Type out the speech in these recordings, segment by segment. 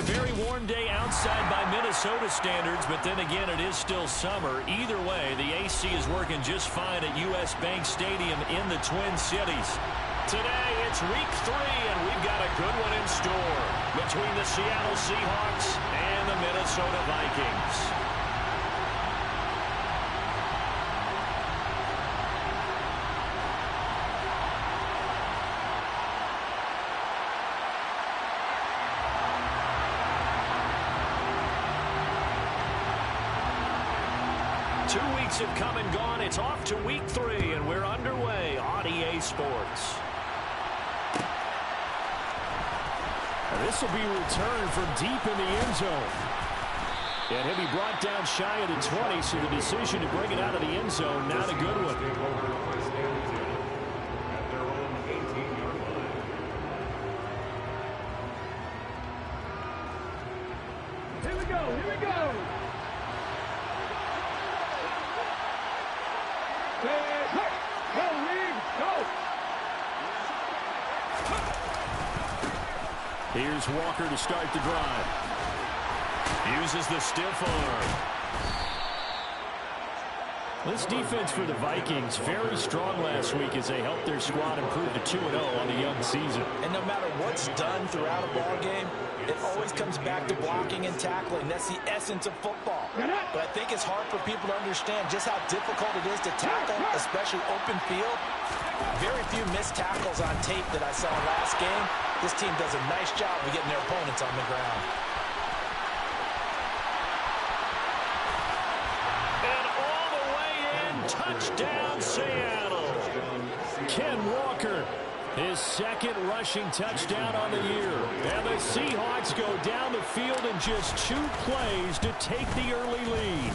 a very warm day outside by Minnesota standards, but then again, it is still summer. Either way, the AC is working just fine at U.S. Bank Stadium in the Twin Cities. Today, it's week 3, and we've got a good one in store between the Seattle Seahawks and the Minnesota Vikings. 2 weeks have come and gone. It's off to week 3, and we're underway on EA Sports. This will be returned from deep in the end zone. And he'll be brought down shy of the 20, so the decision to bring it out of the end zone, not a good one. Here we go, here we go. Here's Walker to start the drive. Uses the stiff arm. This defense for the Vikings, very strong last week as they helped their squad improve to 2-0 on the young season. And no matter what's done throughout a ball game, it always comes back to blocking and tackling. That's the essence of football. But I think it's hard for people to understand just how difficult it is to tackle, especially open field. Very few missed tackles on tape that I saw last game. This team does a nice job of getting their opponents on the ground. And all the way in, touchdown Seattle. Ken Walker, his second rushing touchdown on the year. And the Seahawks go down the field in just 2 plays to take the early lead.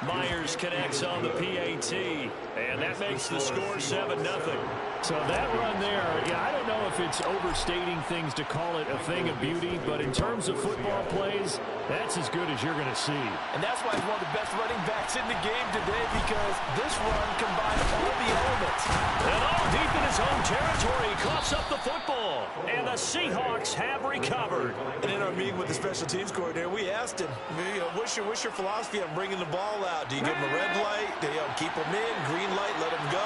Myers connects on the PAT, and that makes the score 7-0. So that run there, yeah, I don't know if it's overstating things to call it a thing of beauty, but in terms of football plays, that's as good as you're going to see. And that's why he's one of the best running backs in the game today, because this run combined all the elements. And all deep in his own territory, he coughs up the football. And the Seahawks have recovered. And in our meeting with the special teams coordinator, we asked him, what's your philosophy on bringing the ball out? Do you give him a red light? Do you keep him in? Green light, let him go?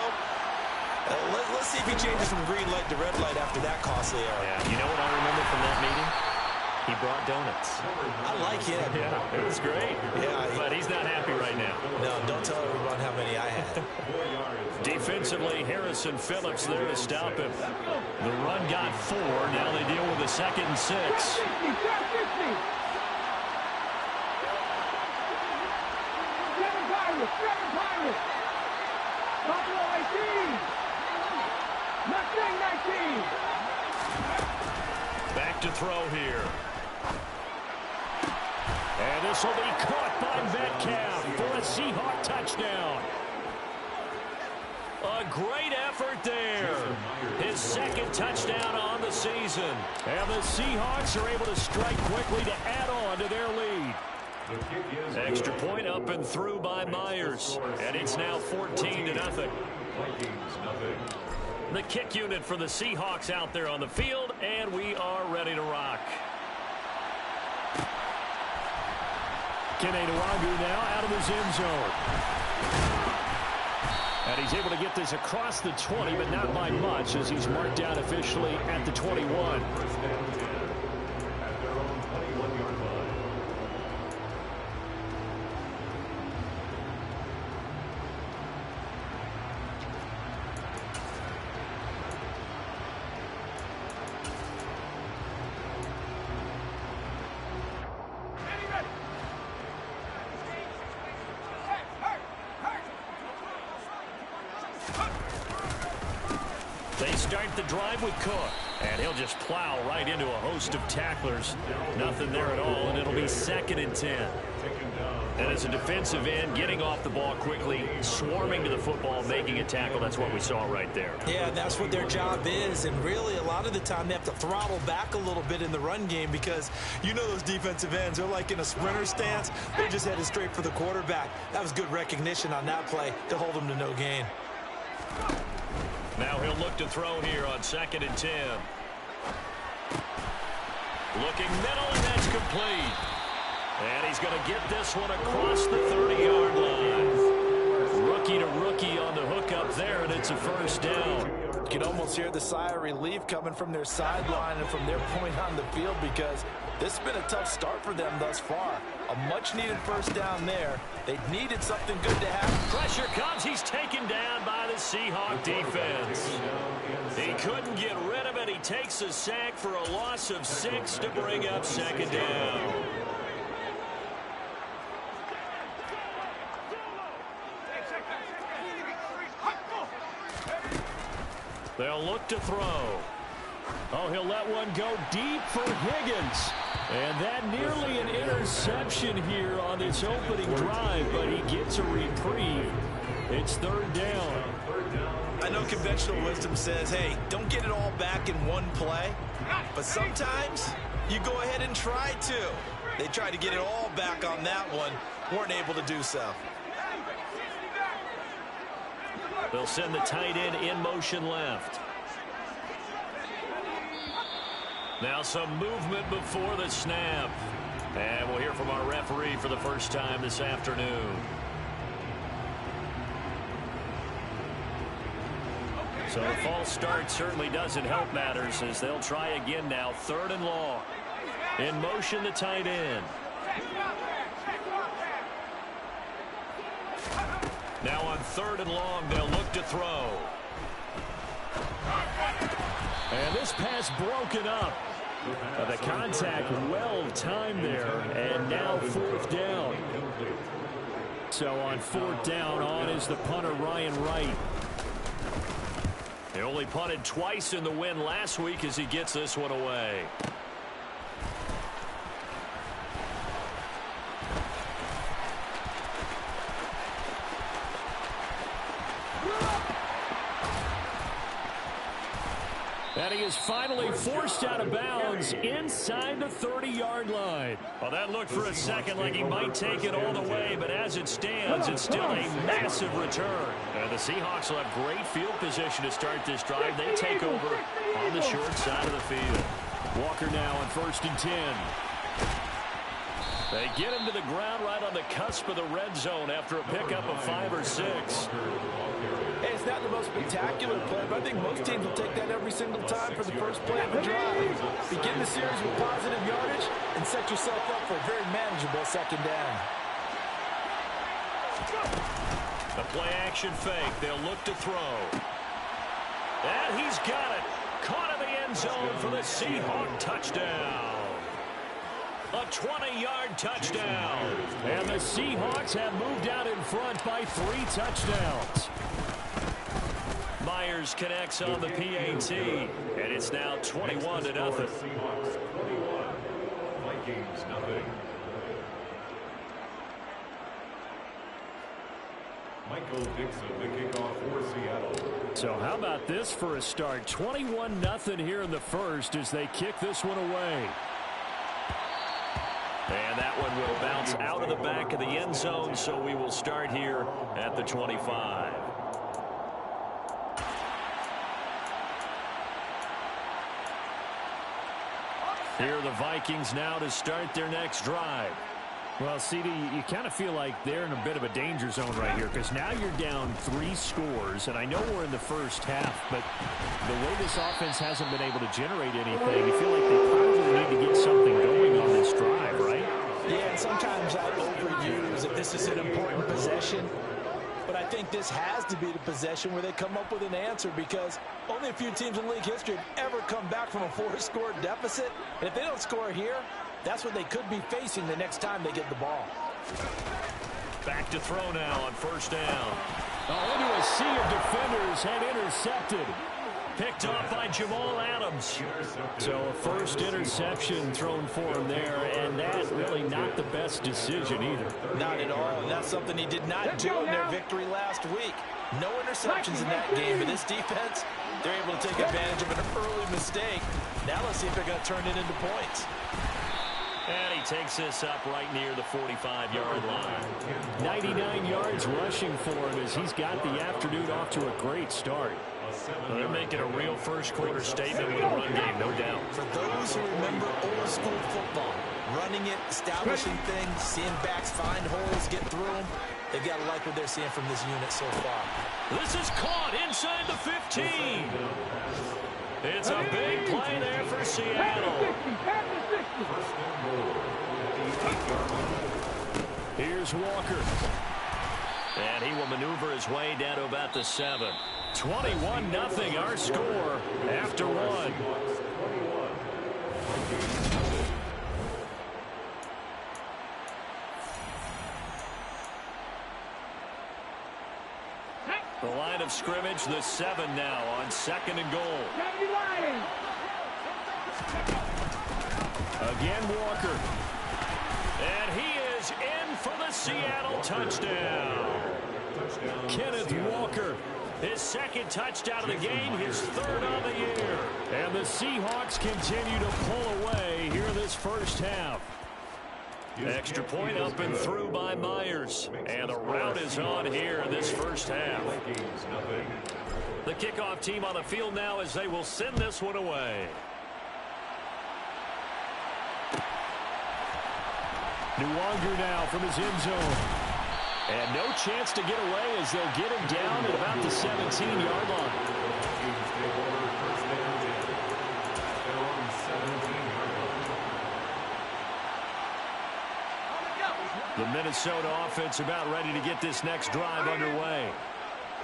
Let's see if he changes from green light to red light after that costly error. Yeah, you know what I remember from that meeting? He brought donuts. I like him. Yeah, it was great. Yeah, but he's not happy right now. No, don't tell everyone how many I had. Defensively, Harrison Phillips there to stop him. The run got 4. Now they deal with a 2nd and 6. Back to throw here. And this will be caught by Metcalf for a Seahawk touchdown. A great effort there. His 2nd touchdown on the season. And the Seahawks are able to strike quickly to add on to their lead. Extra point up and through by Myers. And it's now 14-0. The kick unit for the Seahawks out there on the field, and we are ready to rock. Kenny Nwangu now out of his end zone. And he's able to get this across the 20, but not by much, as he's marked down officially at the 21. They start the drive with Cook, and he'll just plow right into a host of tacklers. Nothing there at all, and it'll be 2nd and 10. And as a defensive end, getting off the ball quickly, swarming to the football, making a tackle, that's what we saw right there. Yeah, that's what their job is, and really a lot of the time they have to throttle back a little bit in the run game because you know those defensive ends, they're like in a sprinter stance. They're just headed straight for the quarterback. That was good recognition on that play to hold them to no gain. Now he'll look to throw here on 2nd and 10. Looking middle, and that's complete. And he's going to get this one across the 30-yard line. Rookie to rookie on the hookup there, and it's a first down. You can almost hear the sigh of relief coming from their sideline and from their point on the field, because this has been a tough start for them thus far. A much-needed first down there. They needed something good to happen. Pressure comes. He's taken down by the Seahawk defense. He couldn't get rid of it. He takes a sack for a loss of 6 to bring up second down. They'll look to throw. Oh, he'll let one go deep for Higgins. And that nearly an interception here on this opening drive, but he gets a reprieve. It's third down. I know conventional wisdom says, hey, don't get it all back in one play. But sometimes you go ahead and try to. They tried to get it all back on that one. Weren't able to do so. They'll send the tight end in motion left. Now some movement before the snap. And we'll hear from our referee for the first time this afternoon. So a false start certainly doesn't help matters, as they'll try again now. Third and long. In motion, the tight end. Now on third and long, they'll look to throw. And this pass broken up. The contact well timed there, and now fourth down. So on fourth down, on is the punter, Ryan Wright. They only punted twice in the win last week as he gets this one away. And he is finally forced out of bounds inside the 30-yard line. Well, that looked for a second like he might take it all the way, but as it stands, it's still a massive return. And the Seahawks will have great field position to start this drive. They take over on the short side of the field. Walker now on 1st and 10. They get him to the ground right on the cusp of the red zone after a pickup of 5 or 6. Hey, it's not the most spectacular play, but I think most teams will take that every single time for the first play of a drive. Begin the series with positive yardage and set yourself up for a very manageable second down. The play-action fake. They'll look to throw. And he's got it. Caught in the end zone for the Seahawk touchdown. A 20-yard touchdown. And the Seahawks have moved out in front by 3 touchdowns. Myers connects on the PAT, and it's now 21-0. Seahawks 21, Vikings nothing. Michael Dixon, the kickoff for Seattle. So how about this for a start? 21-0 here in the first as they kick this one away. And that one will bounce out of the back of the end zone, so we will start here at the 25. Here are the Vikings now to start their next drive. Well, CD, you kind of feel like they're in a bit of a danger zone right here because now you're down 3 scores, and I know we're in the first half, but the way this offense hasn't been able to generate anything, you feel like they probably need to get something going on this drive, right? Yeah, and sometimes I overuse that this is an important possession, but I think this has to be the possession where they come up with an answer, because only a few teams in league history have ever come back from a 4-score deficit, and if they don't score here, that's what they could be facing the next time they get the ball. Back to throw now on first down. Into a sea of defenders and intercepted. Picked off by Jamal Adams. So a first interception thrown for him there, and that really not the best decision either. Not at all, and that's something he did not do in their victory last week. No interceptions in that game, but this defense, they're able to take advantage of an early mistake. Now let's see if they're going to turn it into points. And he takes this up right near the 45-yard line. 99 yards rushing for him as he's got the afternoon off to a great start. Well, they're making a real first-quarter statement with a run game, no doubt. For those who remember old-school football, running it, establishing things, seeing backs find holes, get through them, they've got to like what they're seeing from this unit so far. This is caught inside the 15. It's a big play there for Seattle. Here's Walker. And he will maneuver his way down to about the 7. 21-0 our score after one. The line of scrimmage, the 7 now on 2nd and goal. Again, Walker. And he is in for the Seattle touchdown. Kenneth Walker, his 2nd touchdown of the game, his 3rd on the year. And the Seahawks continue to pull away here this first half. Extra point up and through by Myers. And the rout is on here in this first half. The kickoff team on the field now as they will send this one away. Nwangu now from his end zone. And no chance to get away as they'll get him down at about the 17-yard line. The Minnesota offense about ready to get this next drive underway.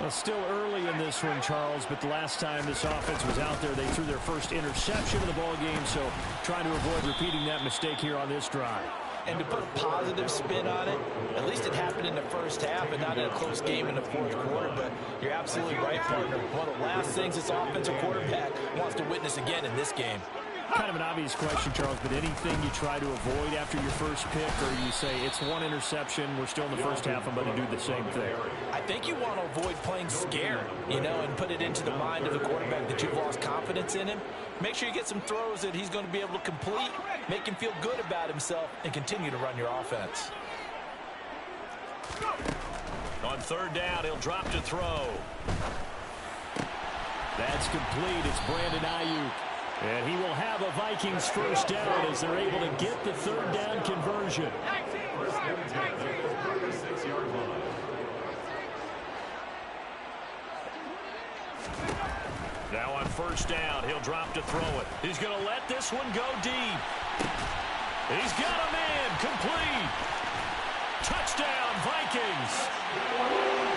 Well, still early in this one, Charles, but the last time this offense was out there, they threw their first interception of the ball game, so trying to avoid repeating that mistake here on this drive. And to put a positive spin on it, at least it happened in the first half and not in a close game in the 4th quarter, but you're absolutely right, partner. One of the last things this offensive quarterback wants to witness again in this game. Kind of an obvious question, Charles, but anything you try to avoid after your first pick, or you say it's one interception, we're still in the first half, I'm going to do the same thing? I think you want to avoid playing scared, and put it into the mind of the quarterback that you've lost confidence in him. Make sure you get some throws that he's going to be able to complete, make him feel good about himself, and continue to run your offense. On 3rd down, he'll drop to throw. That's complete. It's Brandon Ayuk. And he will have a Vikings first down as they're able to get the 3rd down conversion. Now on 1st down, he'll drop to throw it. He's going to let this one go deep. He's got a man complete. Touchdown, Vikings.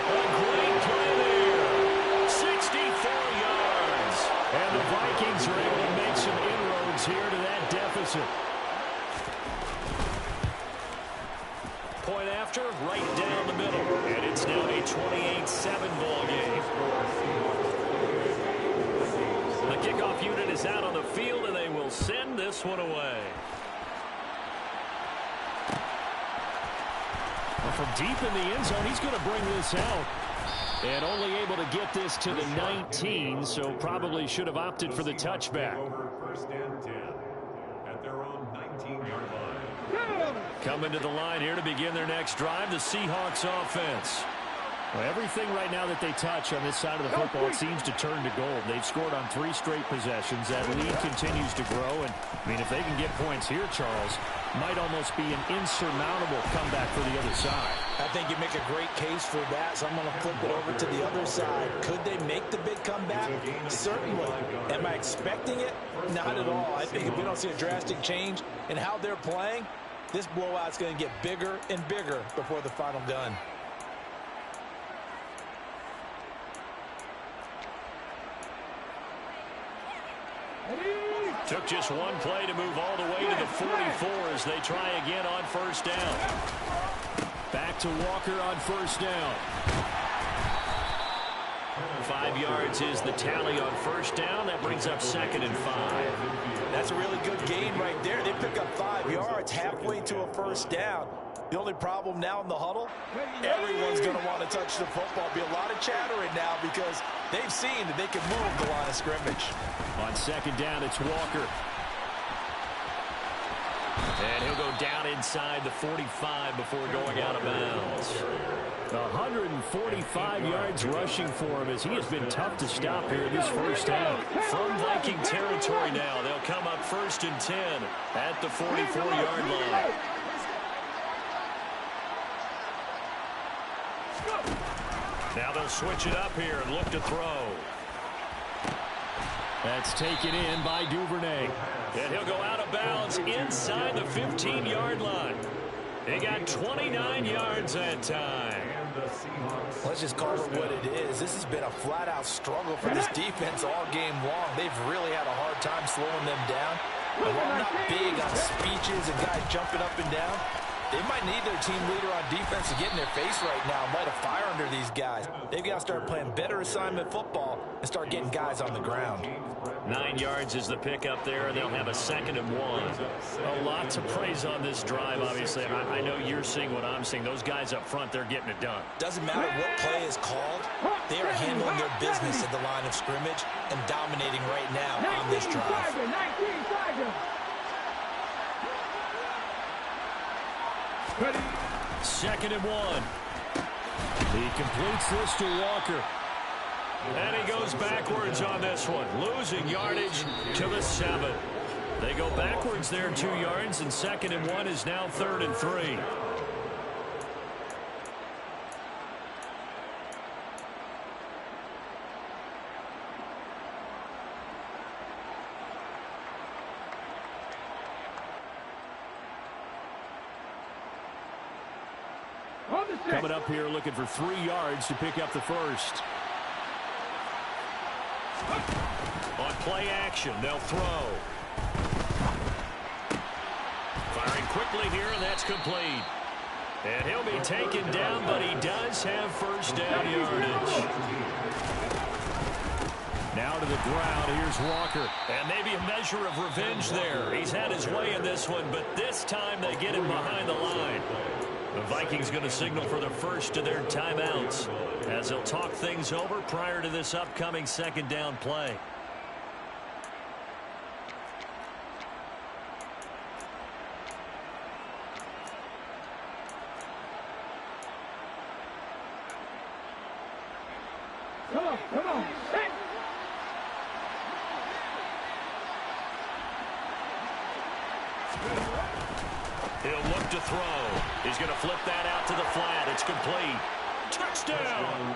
A great play there. 64 yards. And the Vikings are able to make some inroads here to that deficit. Point after, right down the middle. And it's now a 28-7 ball game. The kickoff unit is out on the field, and they will send this one away. Well, from deep in the end zone, he's going to bring this out. And only able to get this to the 19, so probably should have opted for the touchback. 1st and 10 at their own 19-yard line. Coming to the line here to begin their next drive, the Seahawks offense. Well, everything right now that they touch on this side of the football, it seems to turn to gold. They've scored on 3 straight possessions. That lead continues to grow. And, I mean, if they can get points here, Charles, might almost be an insurmountable comeback for the other side. I think you make a great case for that, so I'm going to flip it over to the other side. Could they make the big comeback? Certainly. Am I expecting it? Not at all. I think if we don't see a drastic change in how they're playing, this blowout's going to get bigger and bigger before the final gun. Took just one play to move all the way to the 44 as they try again on 1st down. Back to Walker on 1st down. 5 yards is the tally on 1st down. That brings up 2nd and 5. That's a really good game right there. They pick up 5 yards halfway to a 1st down. The only problem now in the huddle, everyone's going to want to touch the football. Be a lot of chattering now because they've seen that they can move the line of scrimmage. On 2nd down, it's Walker. And he'll go down inside the 45 before going out of bounds. 145 yards rushing for him as he has been tough to stop here in this first half. From Viking territory now, they'll come up 1st and 10 at the 44-yard line. Now they'll switch it up here and look to throw. That's taken in by Duvernay. And he'll go out of bounds inside the 15-yard line. He got 29 yards that time. Let's just call it what it is. This has been a flat-out struggle for this defense all game long. They've really had a hard time slowing them down. And while I'm not big on speeches and guys jumping up and down, they might need their team leader on defense to get in their face right now and light a fire under these guys. They've got to start playing better assignment football and start getting guys on the ground. 9 yards is the pickup there, and they'll have a 2nd and 1. A lot to praise on this drive, obviously. I know you're seeing what I'm seeing. Those guys up front, they're getting it done. Doesn't matter what play is called. They are handling their business at the line of scrimmage and dominating right now on this drive. 2nd and 1. He completes this to Walker. And he goes backwards on this one, losing yardage to the 7. They go backwards there 2 yards, and 2nd and 1 is now 3rd and 3. Coming up here looking for 3 yards to pick up the first. On play action, they'll throw. Firing quickly here, and that's complete. And he'll be taken down, but he does have first down yardage. Now to the ground, here's Walker. And maybe a measure of revenge there. He's had his way in this one, but this time they get him behind the line. The Vikings going to signal for the first of their timeouts as they'll talk things over prior to this upcoming 2nd down play. Come on. He'll look to throw. He's going to flip that out to the flat. It's complete. Touchdown!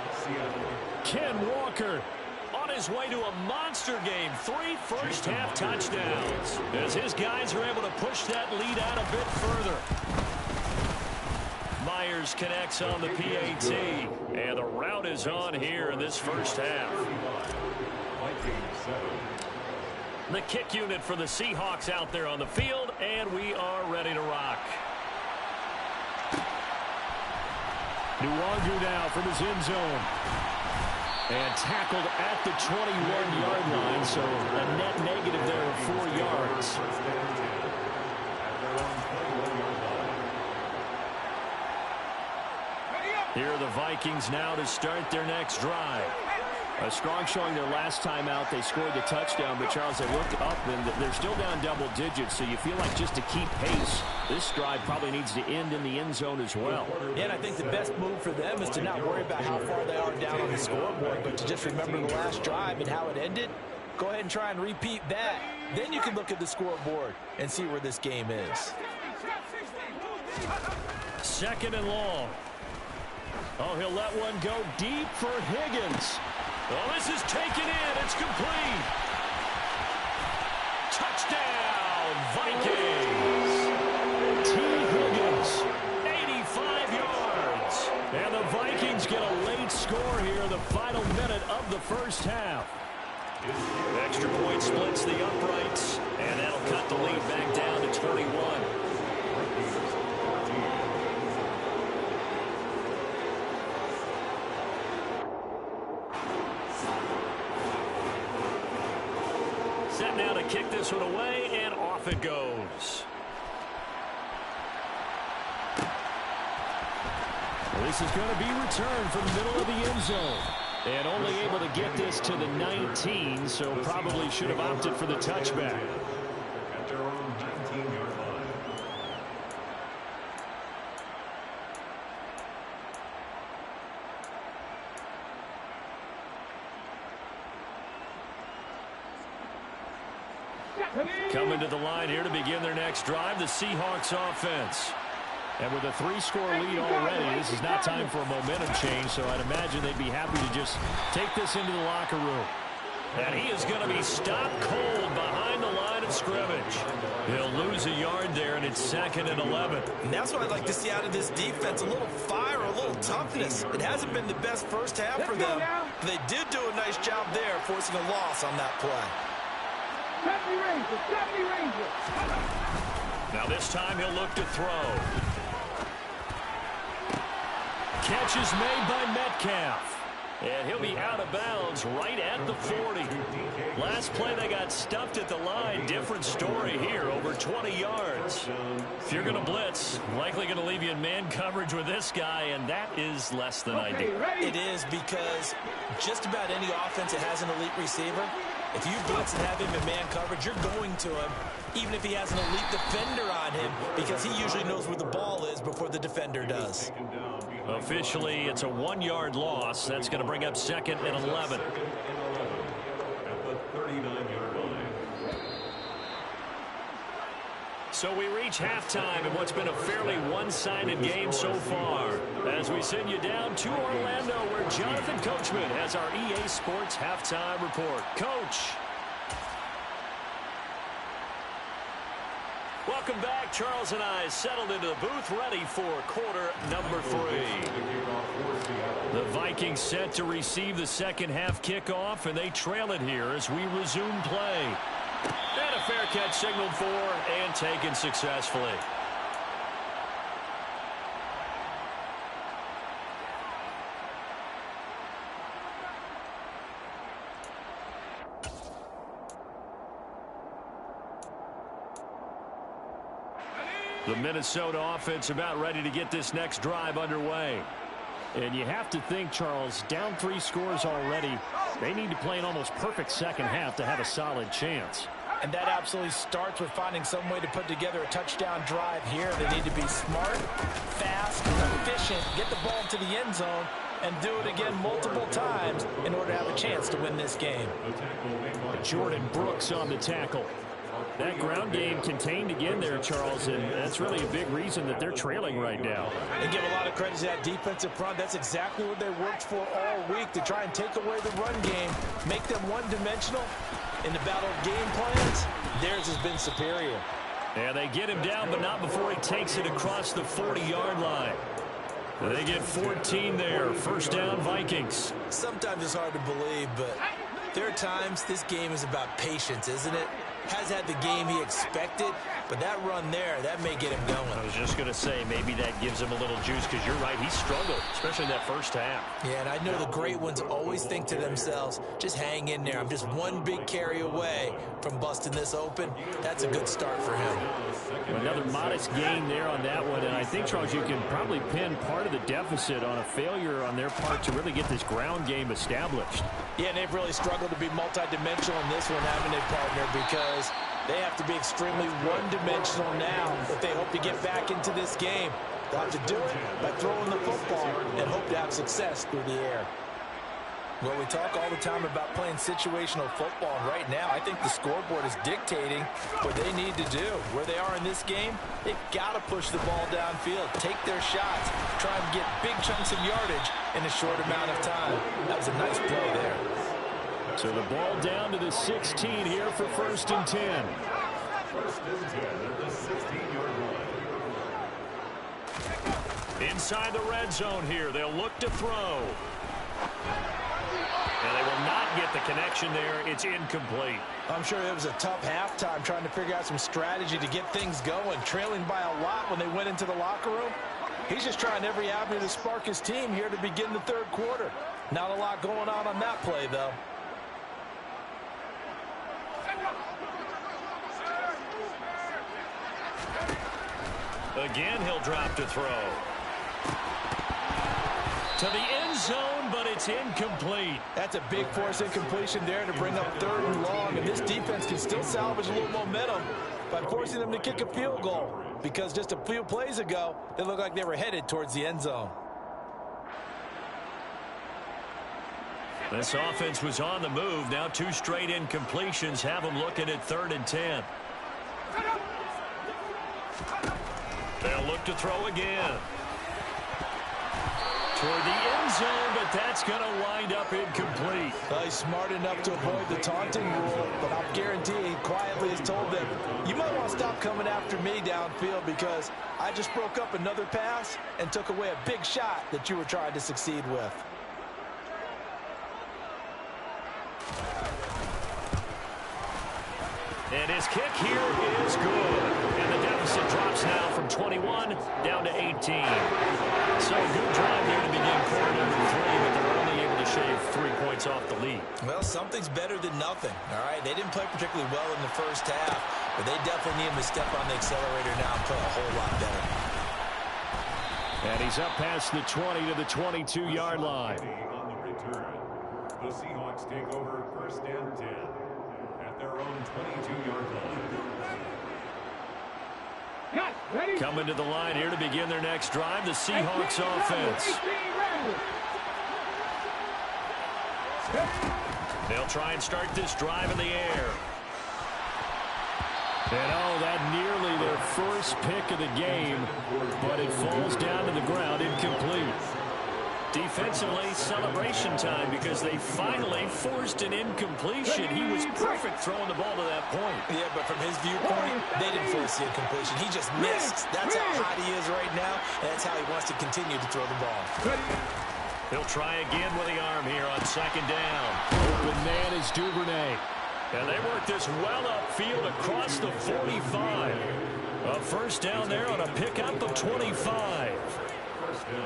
Ken Walker on his way to a monster game. 3 first-half touchdowns as his guys are able to push that lead out a bit further. Myers connects on the PAT, and the route is on here in this first half. The kick unit for the Seahawks out there on the field, and we are ready to rock. Nuwangu now from his end zone. And tackled at the 21-yard line, so a net negative there of 4 yards. Here are the Vikings now to start their next drive. A strong showing their last time out. They scored the touchdown, but Charles, they look up and they're still down double digits, so you feel like just to keep pace, this drive probably needs to end in the end zone as well. Yeah, and I think the best move for them is to not worry about how far they are down on the scoreboard, but to just remember the last drive and how it ended. Go ahead and try and repeat that. Then you can look at the scoreboard and see where this game is. 2nd and long. Oh, he'll let one go deep for Higgins. Oh, this is taken in. It's complete. Touchdown, Vikings. T. Higgins, 85 yards. And the Vikings get a late score here in the final minute of the first half. Extra point splits the uprights, and that'll cut the lead back down to 21. Set now to kick this one away, and off it goes. This is going to be returned from the middle of the end zone. And only able to get this to the 19, so probably should have opted for the touchback. At their own 19-yard line. Coming to the line here to begin their next drive, the Seahawks offense. And with a 3-score lead already, this is not time for a momentum change, so I'd imagine they'd be happy to just take this into the locker room. And he is going to be stopped cold behind the line of scrimmage. He'll lose a yard there, and it's 2nd and 11. And that's what I'd like to see out of this defense, a little fire, a little toughness. It hasn't been the best first half for them. They did do a nice job there, forcing a loss on that play. Now this time he'll look to throw. Catch is made by Metcalf. And he'll be out of bounds right at the 40. Last play they got stuffed at the line. Different story here, over 20 yards. If you're going to blitz, likely going to leave you in man coverage with this guy, and that is less than ideal. It is, because just about any offense that has an elite receiver, if you blitz and have him in man coverage, you're going to him, even if he has an elite defender on him, because he usually knows where the ball is before the defender does. Officially, it's a 1-yard loss. That's going to bring up 2nd and 11. At the 39-yard line. So we reach halftime in what's been a fairly one-sided game so far. As we send you down to Orlando, where Jonathan Coachman has our EA Sports halftime report. Coach. Welcome back. Charles and I settled into the booth, ready for quarter number 3. The Vikings set to receive the second half kickoff, and they trail it here as we resume play. And a fair catch signaled for and taken successfully. The Minnesota offense about ready to get this next drive underway. And you have to think, Charles, down 3 scores already. They need to play an almost perfect second half to have a solid chance. And that absolutely starts with finding some way to put together a touchdown drive here. They need to be smart, fast, efficient, get the ball to the end zone, and do it again multiple times in order to have a chance to win this game. Jordan Brooks on the tackle. That ground game contained again there, Charles, and that's really a big reason that they're trailing right now. They give a lot of credit to that defensive front. That's exactly what they worked for all week, to try and take away the run game, make them one-dimensional. In the battle of game plans, theirs has been superior. And they get him down, but not before he takes it across the 40-yard line. They get 14 there. First down, Vikings. Sometimes it's hard to believe, but there are times this game is about patience, isn't it? Has had the game he expected, but that run there, that may get him going. I was just going to say, maybe that gives him a little juice, because you're right, he struggled, especially in that first half. Yeah, and I know the great ones always think to themselves, just hang in there. I'm just one big carry away from busting this open. That's a good start for him. Another modest gain there on that one, and I think, Charles, you can probably pin part of the deficit on a failure on their part to really get this ground game established. Yeah, and they've really struggled to be multidimensional in this one, haven't they, partner? Because they have to be extremely one-dimensional now if they hope to get back into this game. They'll have to do it by throwing the football and hope to have success through the air. Well, we talk all the time about playing situational football, and right now I think the scoreboard is dictating what they need to do. Where they are in this game, they've got to push the ball downfield, take their shots, try and get big chunks of yardage in a short amount of time. That was a nice play there. So the ball down to the 16 here for 1st and 10. First and 10 at the 16-yard line. Inside the red zone here, they'll look to throw. And they will not get the connection there. It's incomplete. I'm sure it was a tough halftime trying to figure out some strategy to get things going. Trailing by a lot when they went into the locker room. He's just trying every avenue to spark his team here to begin the third quarter. Not a lot going on that play, though. Again, he'll drop to throw. To the end zone, but it's incomplete. That's a big force incompletion there to bring up 3rd and long, and this defense can still salvage a little momentum by forcing them to kick a field goal, because just a few plays ago, they looked like they were headed towards the end zone. This offense was on the move. Now 2 straight incompletions have them looking at 3rd and 10. They'll look to throw again. Toward the end zone, but that's going to wind up incomplete. Well, he's smart enough to avoid the taunting rule, but I'll guarantee he quietly has told them, you might want to stop coming after me downfield because I just broke up another pass and took away a big shot that you were trying to succeed with. And his kick here is good. And the deficit drops now from 21 down to 18. So a good drive here to begin quarter number 3, but they're only able to shave 3 points off the lead. Well, something's better than nothing, all right? They didn't play particularly well in the first half, but they definitely need him to step on the accelerator now and play a whole lot better. And he's up past the 20 to the 22-yard line. On the return, the Seahawks take over 1st and 10 at their own 22-yard line. Coming to the line here to begin their next drive, the Seahawks offense. They'll try and start this drive in the air. And that nearly their first pick of the game, but it falls down to the ground incomplete. Defensively, celebration time because they finally forced an incompletion. He was perfect throwing the ball to that point. Yeah, but from his viewpoint, they didn't force the incompletion. He just missed. That's how hot he is right now, and that's how he wants to continue to throw the ball. He'll try again with the arm here on 2nd down. Open man is Duvernay. And they work this well upfield across the 45. A 1st down there on a pickup of 25.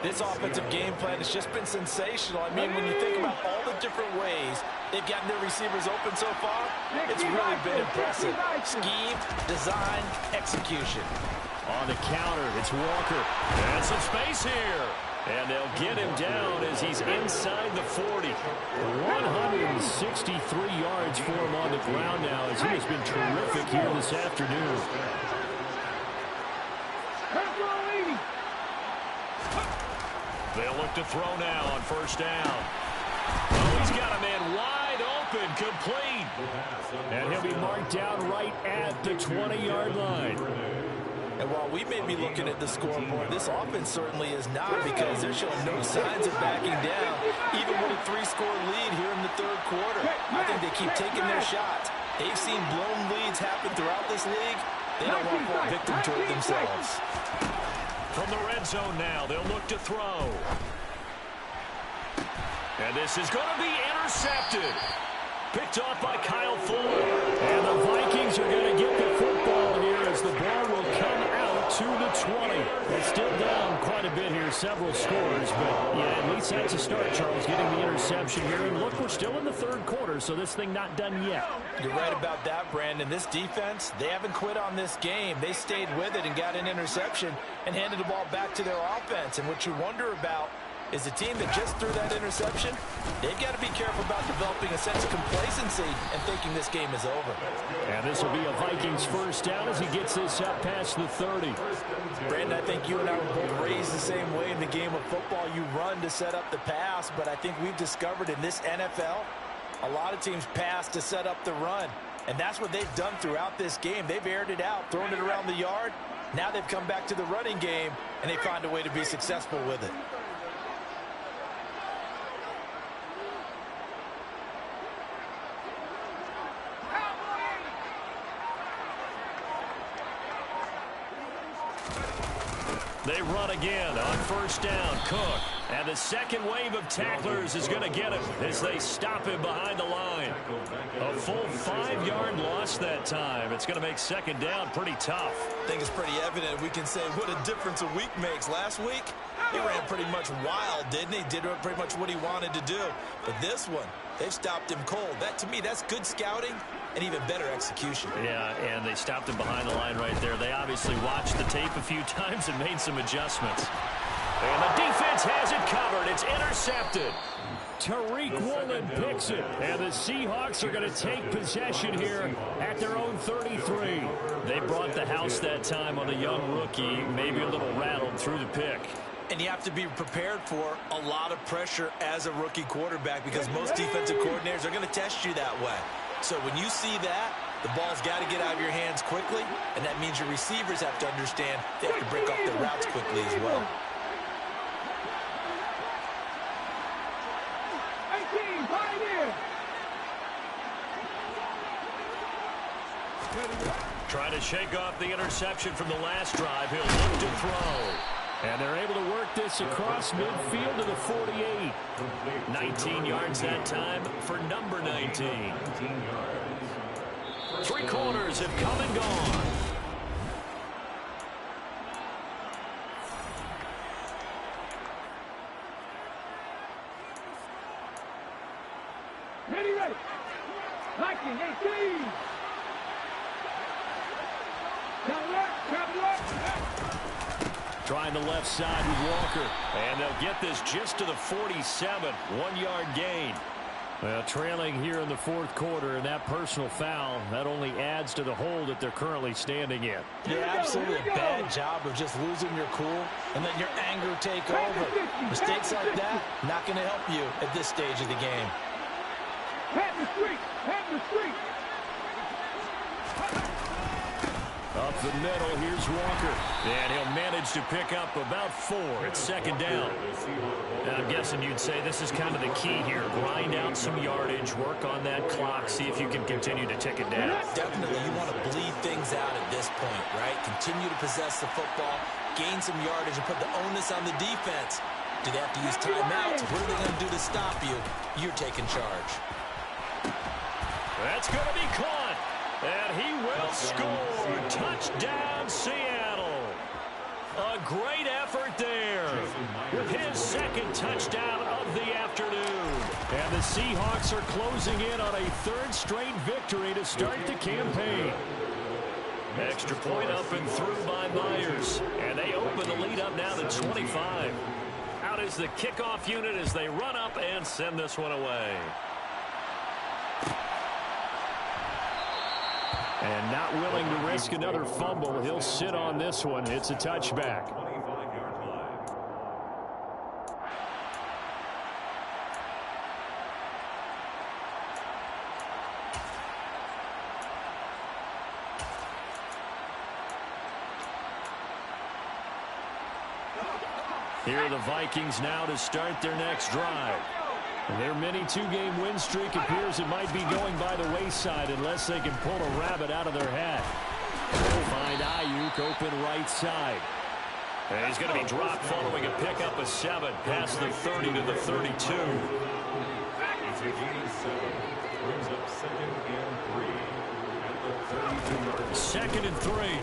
This offensive game plan has just been sensational. I mean, when you think about all the different ways they've gotten their receivers open so far, it's really been impressive. Scheme, design, execution. On the counter, it's Walker. And some space here. And they'll get him down as he's inside the 40. 163 yards for him on the ground now as he has been terrific here this afternoon. They'll look to throw now on 1st down. Oh, he's got a man wide open, complete. And he'll be marked down right at the 20-yard line. And while we may be looking at the scoreboard, this offense certainly is not because they're showing no signs of backing down, even with a 3-score lead here in the 3rd quarter. I think they keep taking their shots. They've seen blown leads happen throughout this league. They don't want to fall victim to it themselves. From the red zone now, they'll look to throw. And this is going to be intercepted. Picked off by Kyle Fuller. And the Vikings are going to get the football here as the ball will come out to the 20. They're still down quite a bit here, several scores, but yeah, at least that's a start, Charles, getting the interception here. And look, we're still in the 3rd quarter, so this thing not done yet. You're right about that, Brandon. This defense, they haven't quit on this game. They stayed with it and got an interception and handed the ball back to their offense. And what you wonder about is the team that just threw that interception, they've got to be careful about developing a sense of complacency and thinking this game is over. And this will be a Vikings 1st down as he gets this up past the 30. Brandon, I think you and I were both raised the same way in the game of football. You run to set up the pass, but I think we've discovered in this NFL, a lot of teams pass to set up the run. And that's what they've done throughout this game. They've aired it out, thrown it around the yard. Now they've come back to the running game, and they find a way to be successful with it. They run again on 1st down. Cook. And the second wave of tacklers is going to get him as they stop him behind the line. A full 5-yard loss that time. It's going to make 2nd down pretty tough. I think it's pretty evident. We can say what a difference a week makes. Last week, he ran pretty much wild, didn't he? Did pretty much what he wanted to do. But this one, they've stopped him cold. That, to me, that's good scouting and even better execution. Yeah, and they stopped him behind the line right there. They obviously watched the tape a few times and made some adjustments. And the defense has it covered. It's intercepted. Tariq Woolen picks it. And the Seahawks are going to take possession here at their own 33. They brought the house that time on the young rookie. Maybe a little rattled through the pick. And you have to be prepared for a lot of pressure as a rookie quarterback because most defensive coordinators are going to test you that way. So when you see that, the ball's got to get out of your hands quickly, and that means your receivers have to understand they have to break off their routes quickly as well. Trying to shake off the interception from the last drive. He'll look to throw. And they're able to work this across midfield to the 48. 19 yards that time for number 19. 3 quarters have come and gone. Ready. Vikings, 18. Trying the left side with Walker. And they'll get this just to the 47. 1-yard gain. Well, trailing here in the fourth quarter, and that personal foul, that only adds to the hole that they're currently standing in. Yeah, absolutely a bad job of just losing your cool and letting your anger take over. Mistakes like that, not going to help you at this stage of the game. Head the street. Up the middle, here's Walker. And he'll manage to pick up about 4. It's second down. And I'm guessing you'd say this is kind of the key here. Grind out some yardage, work on that clock, see if you can continue to tick it down. Definitely, you want to bleed things out at this point, right? Continue to possess the football, gain some yardage, and put the onus on the defense. Do they have to use timeouts? What are they going to do to stop you? You're taking charge. That's going to be caught. And he will score. Touchdown, Seattle. A great effort there. His second touchdown of the afternoon. And the Seahawks are closing in on a 3rd straight victory to start the campaign. Extra point up and through by Myers. And they open the lead up now to 25. Out is the kickoff unit as they run up and send this one away. And not willing to risk another fumble. He'll sit on this one. It's a touchback. Here are the Vikings now to start their next drive. Their mini 2-game win streak appears it might be going by the wayside unless they can pull a rabbit out of their hat. They'll find Ayuk open right side. And he's going to be dropped following a pickup of 7 past the 30 to the 32. It's a gain of 7. Brings up 2nd and 3 at the 32-yard line. 2nd and 3.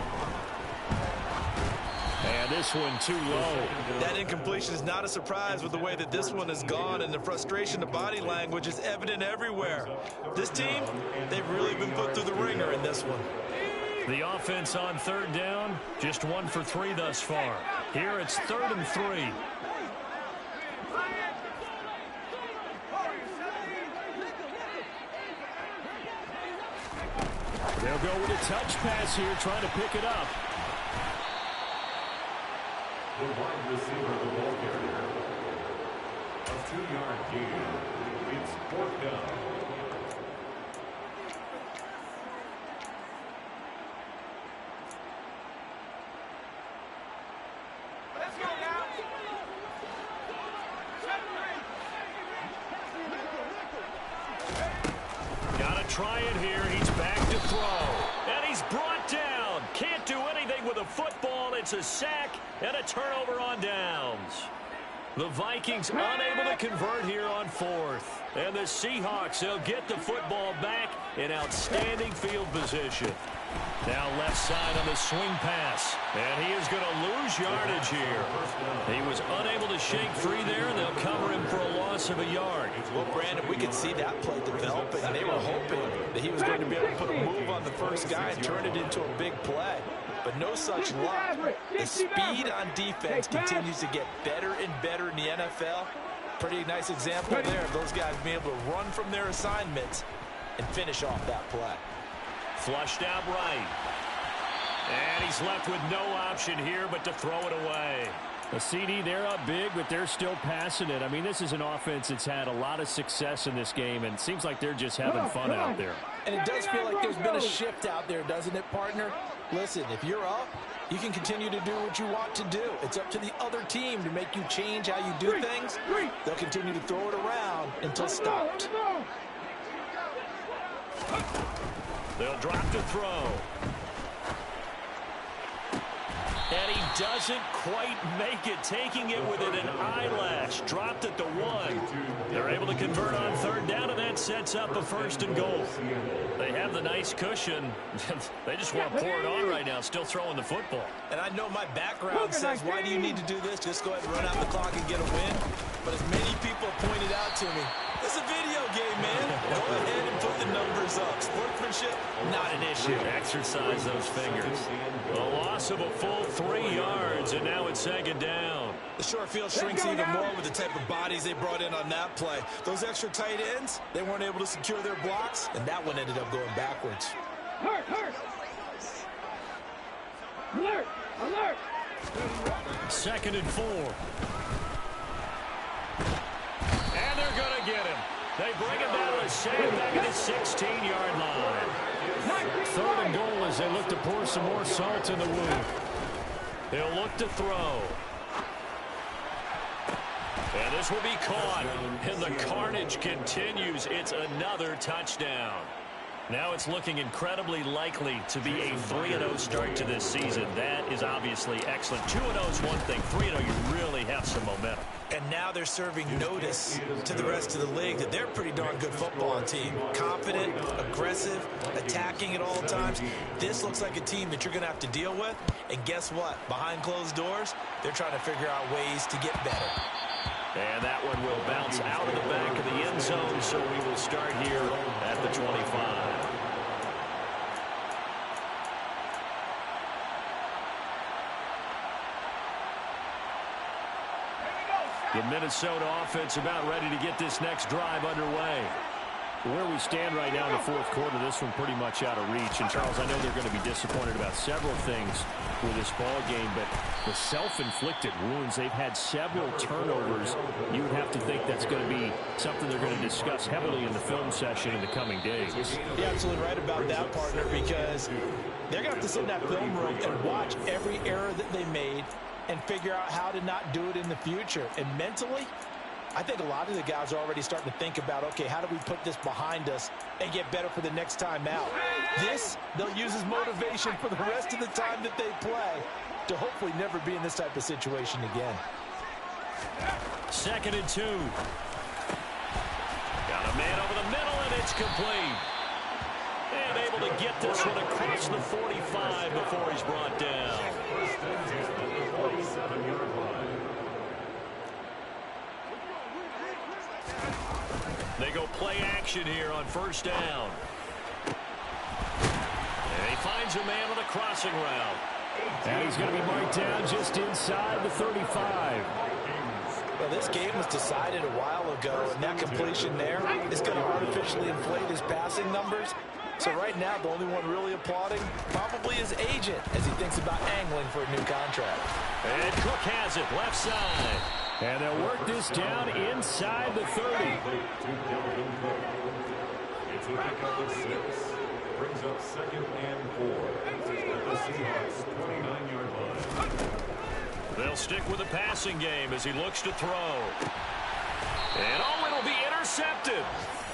And this one too low. That incompletion is not a surprise with the way that this one has gone, and the frustration of body language is evident everywhere. This team, they've really been put through the ringer in this one. The offense on 3rd down, just 1 for 3 thus far. Here it's 3rd and 3. They'll go with a touch pass here, trying to pick it up. The wide receiver, the ball carrier. A 2-yard gain. It's 4th down. Let's go now. Gotta try it here. He's back to throw. And he's brought down. Can't do anything with a football. It's a sack and a turnover on downs. The Vikings unable to convert here on 4th. And the Seahawks, they'll get the football back in outstanding field position. Now left side on the swing pass. And he is going to lose yardage here. He was unable to shake free there, and they'll cover him for a loss of a yard. Well, Brandon, we could see that play developing. They were hoping that he was going to be able to put a move on the first guy and turn it into a big play. But no such luck. The speed on defense continues to get better and better in the NFL. Pretty nice example there of those guys being able to run from their assignments and finish off that play. Flushed out right. And he's left with no option here but to throw it away. The CD, they're up big, but they're still passing it. I mean, this is an offense that's had a lot of success in this game, and it seems like they're just having fun out there. And it does feel like there's been a shift out there, doesn't it, partner? Listen, if you're up, you can continue to do what you want to do. It's up to the other team to make you change how you do things. They'll continue to throw it around until stopped. They'll drop to throw. And he doesn't quite make it, taking it within an eyelash. Dropped at the 1. They're able to convert on 3rd down, and that sets up a 1st and goal. They have the nice cushion. They just want to pour it on right now, still throwing the football. And I know my background says, why do you need to do this? Just go ahead and run out the clock and get a win. But as many people pointed out to me, it's a video game, man. Go ahead and put the numbers up. Sportsmanship, not an issue. Exercise those fingers. A loss of a full 3 yards, and now it's 2nd down. The short field shrinks even more with the type of bodies they brought in on that play. Those extra tight ends, they weren't able to secure their blocks, and that one ended up going backwards. Hurt, hurt. Alert, alert. 2nd and 4. And they're going to get him. They bring him down to a sandbag at his 16-yard line. 3rd and goal as they look to pour some more salt in the wound. They'll look to throw. And this will be caught. And the carnage continues. It's another touchdown. Now it's looking incredibly likely to be a 3-0 start to this season. That is obviously excellent. 2-0 is one thing. 3-0, you really have some momentum. And now they're serving notice to the rest of the league that they're a pretty darn good football team. Confident, aggressive, attacking at all times. This looks like a team that you're going to have to deal with. And guess what? Behind closed doors, they're trying to figure out ways to get better. And that one will bounce out of the back of the end zone, so we will start here at the 25. The Minnesota offense about ready to get this next drive underway. Where we stand right now in the 4th quarter, this one pretty much out of reach. And, Charles, I know they're going to be disappointed about several things with this ball game, but the self-inflicted wounds, they've had several turnovers. You would have to think that's going to be something they're going to discuss heavily in the film session in the coming days. You're absolutely right about that, partner, because they're going to have to sit in that film room and watch every error that they made and figure out how to not do it in the future. And mentally, I think a lot of the guys are already starting to think about, okay, how do we put this behind us and get better for the next time out? This, they'll use as motivation for the rest of the time that they play to hopefully never be in this type of situation again. 2nd and 2. Got a man over the middle, and it's complete. And able to get this one across the 45 before he's brought down. They go play action here on 1st down. And he finds a man on a crossing route. And he's going to be marked down just inside the 35. Well, this game was decided a while ago, and that completion there is going to artificially inflate his passing numbers. So right now, the only one really applauding probably his agent as he thinks about angling for a new contract. And Cook has it, left side. And they'll work this down inside the 30. It's back up to 6. Brings up 2nd and 4. At the Seahawks 29-yard line. They'll stick with the passing game as he looks to throw. And it'll be intercepted.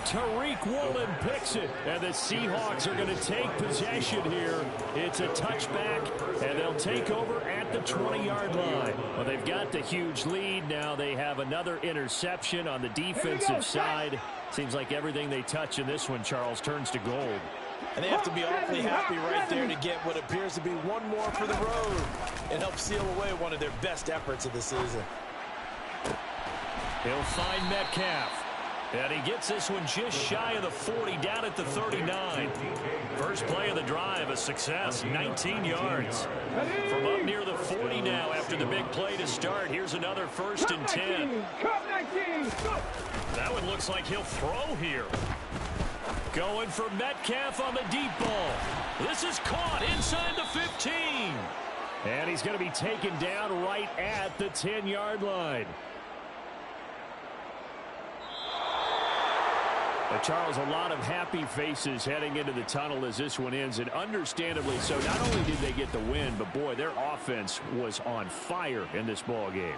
Tariq Woolen picks it, and the Seahawks are going to take possession here. It's a touchback, and they'll take over at the 20-yard line. Well, they've got the huge lead. Now they have another interception on the defensive side. Seems like everything they touch in this one, Charles, turns to gold. And they have to be awfully happy right there to get what appears to be one more for the road and help seal away one of their best efforts of the season. He'll find Metcalf. And he gets this one just shy of the 40, down at the 39. First play of the drive, a success, 19 yards. From up near the 40 now after the big play to start. Here's another 1st and 10. That one looks like he'll throw here. Going for Metcalf on the deep ball. This is caught inside the 15. And he's going to be taken down right at the 10-yard line. But Charles, a lot of happy faces heading into the tunnel as this one ends, and understandably so. Not only did they get the win, but boy, their offense was on fire in this ball game.